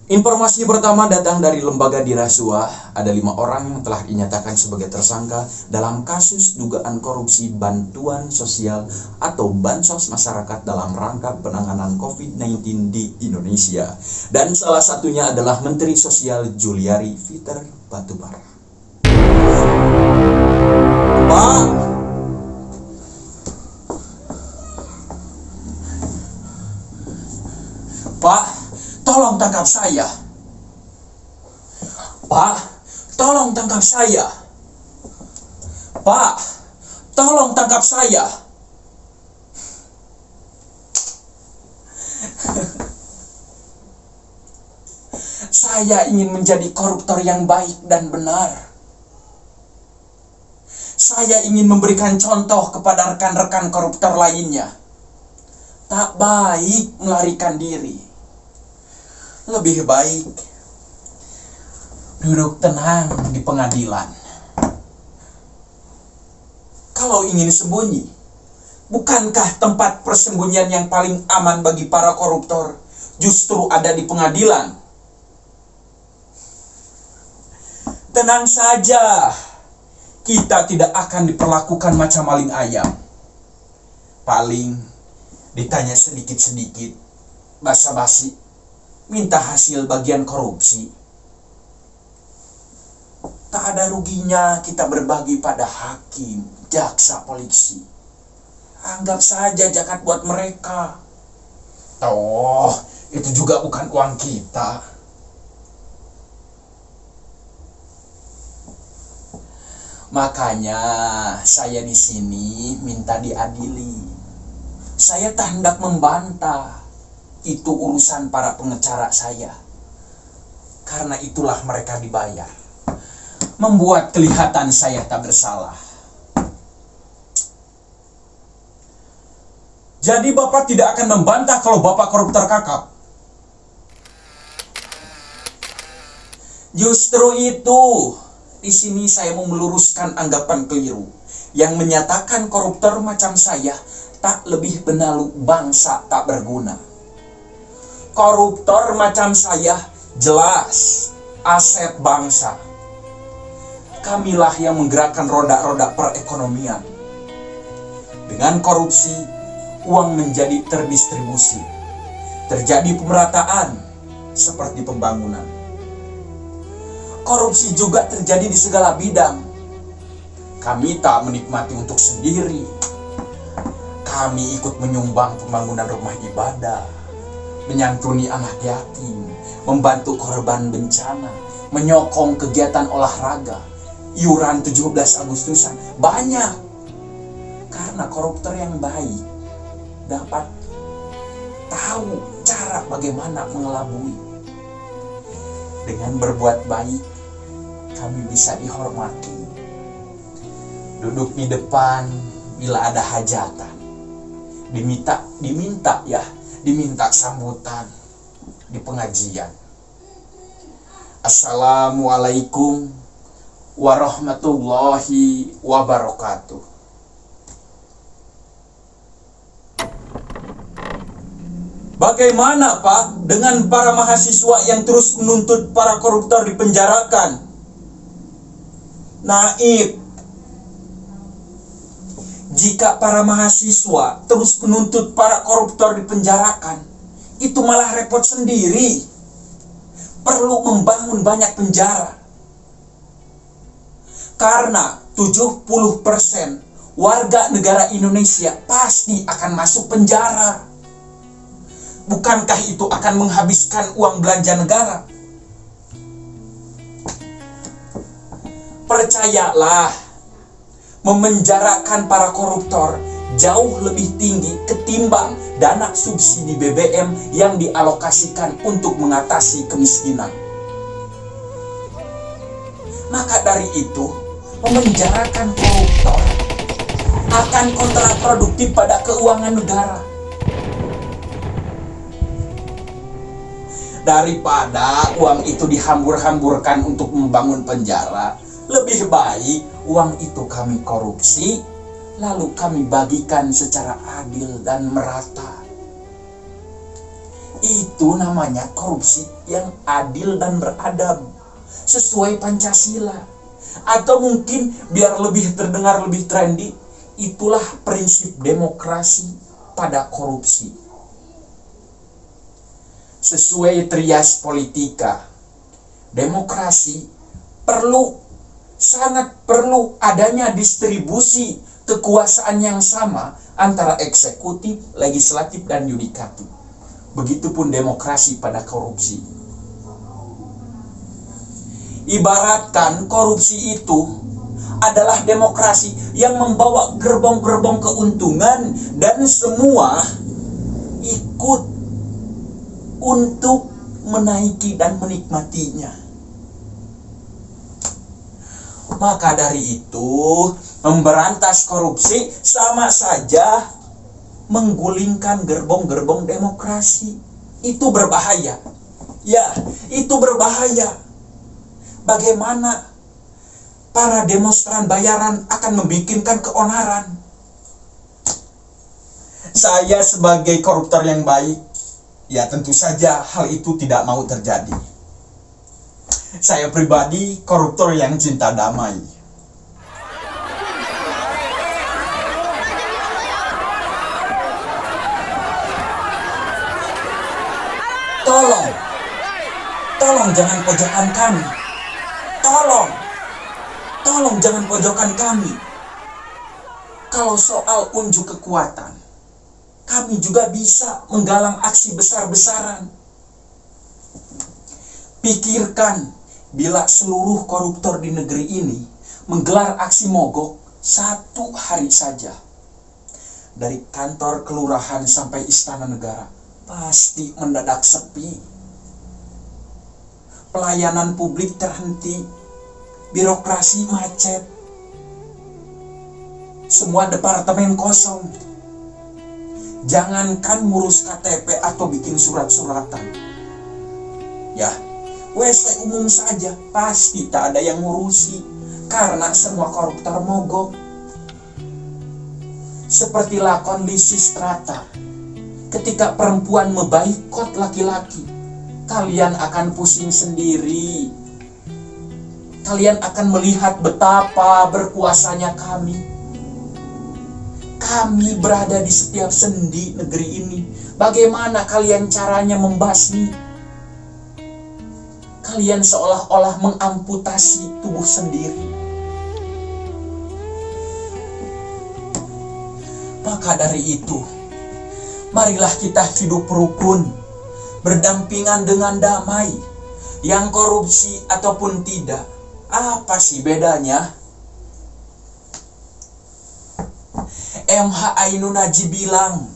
Informasi pertama datang dari Lembaga Dirasua. Ada 5 orang yang telah dinyatakan sebagai tersangka dalam kasus dugaan korupsi bantuan sosial atau bansos masyarakat dalam rangka penanganan COVID-19 di Indonesia. Dan salah satunya adalah Menteri Sosial Juliari Peter Batubara. Pak, tolong tangkap saya. Pak, tolong tangkap saya. Pak, tolong tangkap saya. Saya ingin menjadi koruptor yang baik dan benar. Saya ingin memberikan contoh kepada rekan-rekan koruptor lainnya. Tak baik melarikan diri. Lebih baik duduk tenang di pengadilan. Kalau ingin sembunyi, bukankah tempat persembunyian yang paling aman bagi para koruptor justru ada di pengadilan? Tenang saja, kita tidak akan diperlakukan macam maling ayam. Paling ditanya sedikit-sedikit, basa-basi, minta hasil bagian korupsi. Tak ada ruginya kita berbagi pada hakim, jaksa, polisi. Anggap saja zakat buat mereka. Toh, itu juga bukan uang kita. Makanya saya di sini minta diadili. Saya tak hendak membantah. Itu urusan para pengacara saya. Karena itulah mereka dibayar. Membuat kelihatan saya tak bersalah. Jadi Bapak tidak akan membantah kalau Bapak koruptor kakap? Justru itu, di sini saya mau meluruskan anggapan keliru yang menyatakan koruptor macam saya tak lebih benalu bangsa tak berguna. Koruptor macam saya jelas aset bangsa. Kamilah yang menggerakkan roda-roda perekonomian. Dengan korupsi, uang menjadi terdistribusi. Terjadi pemerataan seperti pembangunan. Korupsi juga terjadi di segala bidang. Kami tak menikmati untuk sendiri. Kami ikut menyumbang pembangunan rumah ibadah, menyantuni anak yatim, membantu korban bencana, menyokong kegiatan olahraga, iuran 17 Agustusan, banyak. Karena koruptor yang baik dapat tahu cara bagaimana mengelabui. Dengan berbuat baik, kami bisa dihormati. Duduk di depan bila ada hajatan. Diminta sambutan di pengajian. Assalamualaikum warahmatullahi wabarakatuh. Bagaimana Pak dengan para mahasiswa yang terus menuntut para koruptor dipenjarakan? Naib, jika para mahasiswa terus menuntut para koruptor dipenjarakan, itu malah repot sendiri. Perlu membangun banyak penjara. Karena 70% warga negara Indonesia pasti akan masuk penjara. Bukankah itu akan menghabiskan uang belanja negara? Percayalah, memenjarakan para koruptor jauh lebih tinggi ketimbang dana subsidi BBM yang dialokasikan untuk mengatasi kemiskinan. Maka dari itu, memenjarakan koruptor akan kontraproduktif pada keuangan negara. Daripada uang itu dihambur-hamburkan untuk membangun penjara, lebih baik uang itu kami korupsi, lalu kami bagikan secara adil dan merata. Itu namanya korupsi yang adil dan beradab, sesuai Pancasila. Atau mungkin biar lebih terdengar lebih trendy, itulah prinsip demokrasi pada korupsi. Sesuai trias politika, demokrasi sangat perlu adanya distribusi kekuasaan yang sama antara eksekutif, legislatif, dan yudikatif. Begitupun demokrasi pada korupsi. Ibaratkan korupsi itu adalah demokrasi yang membawa gerbong-gerbong keuntungan dan semua ikut untuk menaiki dan menikmatinya. Maka dari itu, memberantas korupsi sama saja menggulingkan gerbong-gerbong demokrasi. Itu berbahaya. Ya, itu berbahaya. Bagaimana para demonstran bayaran akan membikinkan keonaran? Saya sebagai koruptor yang baik, ya tentu saja hal itu tidak mau terjadi. Saya pribadi koruptor yang cinta damai. Tolong jangan pojokkan kami. Tolong jangan pojokkan kami. Kalau soal unjuk kekuatan, kami juga bisa menggalang aksi besar-besaran. Pikirkan bila seluruh koruptor di negeri ini menggelar aksi mogok 1 hari saja. Dari kantor kelurahan sampai istana negara, pasti mendadak sepi. Pelayanan publik terhenti, birokrasi macet, semua departemen kosong. Jangankan ngurus KTP atau bikin surat-suratan, ya WC umum saja pasti tak ada yang ngurusi karena semua koruptor mogok. Sepertilah kondisi strata ketika perempuan memboikot laki-laki. Kalian akan pusing sendiri. Kalian akan melihat betapa berkuasanya kami. Kami berada di setiap sendi negeri ini. Bagaimana kalian caranya membasmi? Kalian seolah-olah mengamputasi tubuh sendiri. Maka dari itu, marilah kita hidup rukun, berdampingan dengan damai. Yang korupsi ataupun tidak, apa sih bedanya? MH Ainun Najib bilang,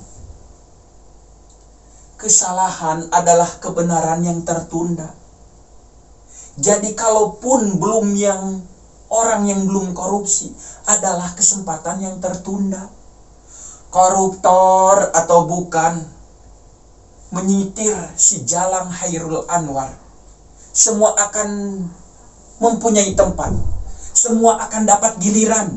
kesalahan adalah kebenaran yang tertunda. Jadi kalaupun orang yang belum korupsi adalah kesempatan yang tertunda. Koruptor atau bukan, menyitir si Jalang Hairul Anwar, semua akan mempunyai tempat, semua akan dapat giliran.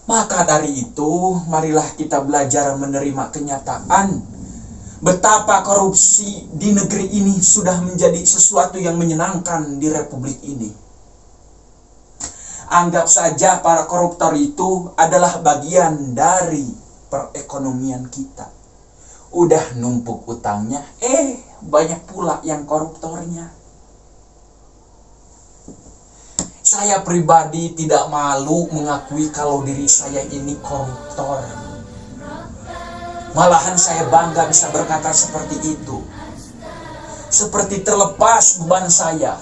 Maka dari itu, marilah kita belajar menerima kenyataan betapa korupsi di negeri ini sudah menjadi sesuatu yang menyenangkan di republik ini. Anggap saja para koruptor itu adalah bagian dari perekonomian kita. Udah numpuk utangnya, banyak pula yang koruptornya. Saya pribadi tidak malu mengakui kalau diri saya ini koruptor. Malahan saya bangga bisa berkata seperti itu. Seperti terlepas beban saya,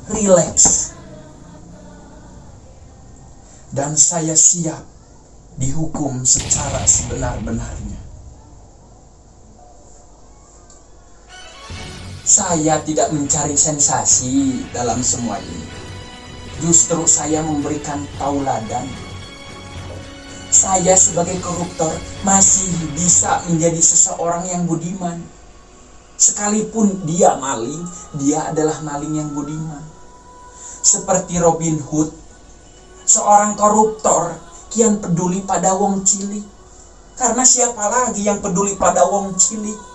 rileks. Dan saya siap dihukum secara sebenar-benarnya. Saya tidak mencari sensasi dalam semua ini. Justru saya memberikan tauladan. Saya sebagai koruptor masih bisa menjadi seseorang yang budiman. Sekalipun dia maling, dia adalah maling yang budiman. Seperti Robin Hood, seorang koruptor kian peduli pada wong cilik. Karena siapa lagi yang peduli pada wong cilik?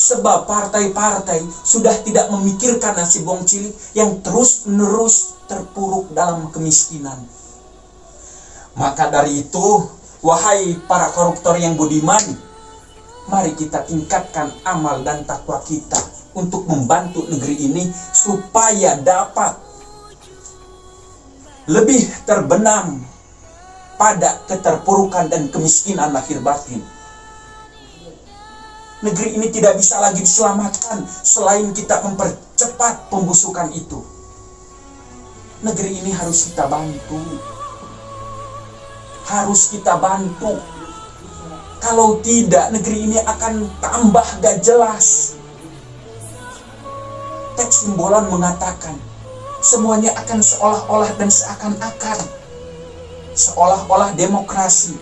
Sebab partai-partai sudah tidak memikirkan nasib wong cilik yang terus-menerus terpuruk dalam kemiskinan. Maka dari itu, wahai para koruptor yang budiman, mari kita tingkatkan amal dan takwa kita untuk membantu negeri ini supaya dapat lebih terbenam pada keterpurukan dan kemiskinan lahir batin. Negeri ini tidak bisa lagi diselamatkan selain kita mempercepat pembusukan itu. Negeri ini harus kita bantu. Harus kita bantu. Kalau tidak, negeri ini akan tambah gak jelas. Teks Simbolon mengatakan, semuanya akan seolah-olah dan seakan-akan. Seolah-olah demokrasi,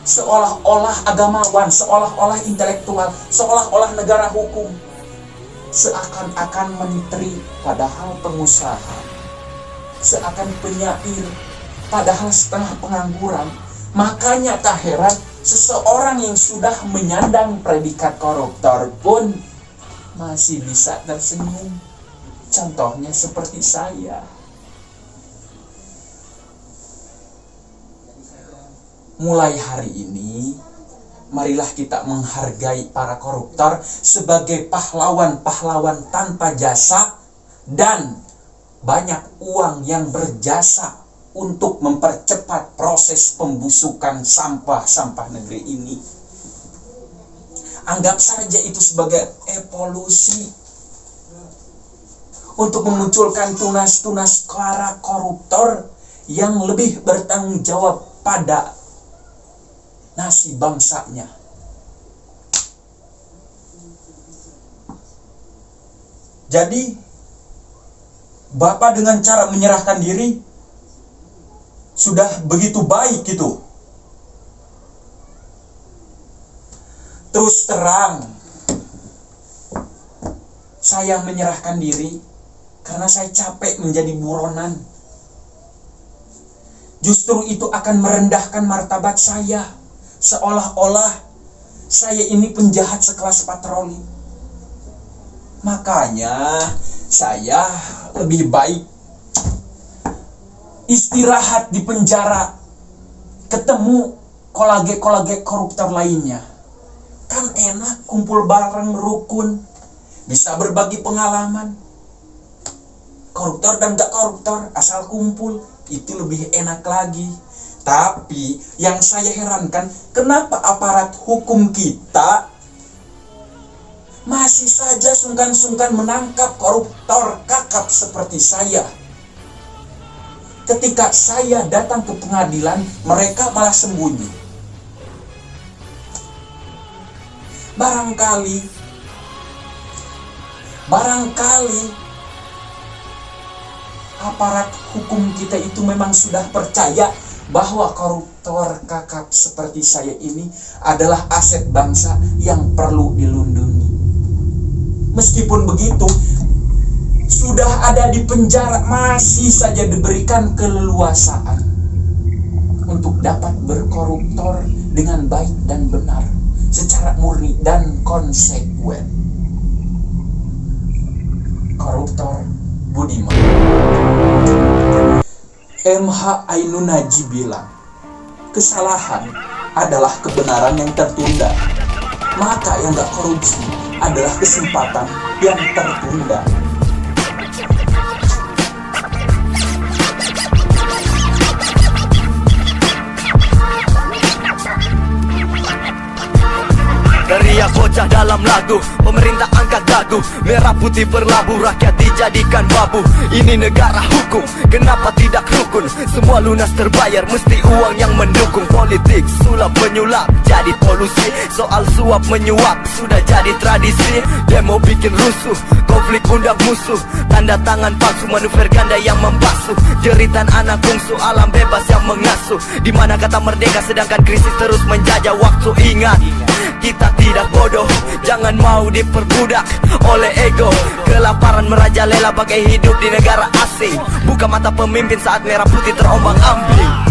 seolah-olah agamawan, seolah-olah intelektual, seolah-olah negara hukum, seakan-akan menteri padahal pengusaha, seakan penyair padahal setengah pengangguran. Makanya tak heran seseorang yang sudah menyandang predikat koruptor pun masih bisa tersenyum. Contohnya seperti saya. Mulai hari ini, marilah kita menghargai para koruptor sebagai pahlawan-pahlawan tanpa jasa dan banyak uang yang berjasa untuk mempercepat proses pembusukan sampah-sampah negeri ini. Anggap saja itu sebagai evolusi untuk memunculkan tunas-tunas para koruptor yang lebih bertanggung jawab pada nasib bangsanya. Jadi, Bapak dengan cara menyerahkan diri sudah begitu baik gitu. Terus terang, saya menyerahkan diri karena saya capek menjadi buronan. Justru itu akan merendahkan martabat saya. Seolah-olah saya ini penjahat sekelas patroli. Makanya saya lebih baik istirahat di penjara, ketemu kolage-kolage koruptor lainnya. Kan enak kumpul bareng rukun, bisa berbagi pengalaman. Koruptor dan gak koruptor asal kumpul, itu lebih enak lagi. Tapi yang saya herankan, kenapa aparat hukum kita masih saja sungkan-sungkan menangkap koruptor kakap seperti saya. Ketika saya datang ke pengadilan, mereka malah sembunyi. Barangkali aparat hukum kita itu memang sudah percaya bahwa koruptor kakap seperti saya ini adalah aset bangsa yang perlu dilindungi. Meskipun begitu, sudah ada di penjara, masih saja diberikan keleluasaan untuk dapat berkoruptor dengan baik dan benar, secara murni dan konsekuen. Koruptor budiman. MH Ainun Najib bilang, kesalahan adalah kebenaran yang tertunda. Maka yang gak korupsi adalah kesempatan yang tertunda. Dari aku pecah dalam lagu. Pemerintah angkat dagu, merah putih berlabuh, rakyat dijadikan babu. Ini negara hukum, kenapa tidak rukun? Semua lunas terbayar, mesti uang yang mendukung. Politik sulap menyulap, jadi polusi. Soal suap menyuap, sudah jadi tradisi. Demo bikin rusuh, konflik undang musuh. Tanda tangan palsu, manuver ganda yang membasuh. Jeritan anak bungsu, alam bebas yang mengasuh. Dimana kata merdeka sedangkan krisis terus menjajah waktu. Ingat, kita tidak bodoh, jangan mau diperbudak oleh ego. Kelaparan merajalela bagai hidup di negara asing. Buka mata pemimpin saat merah putih terombang ambing.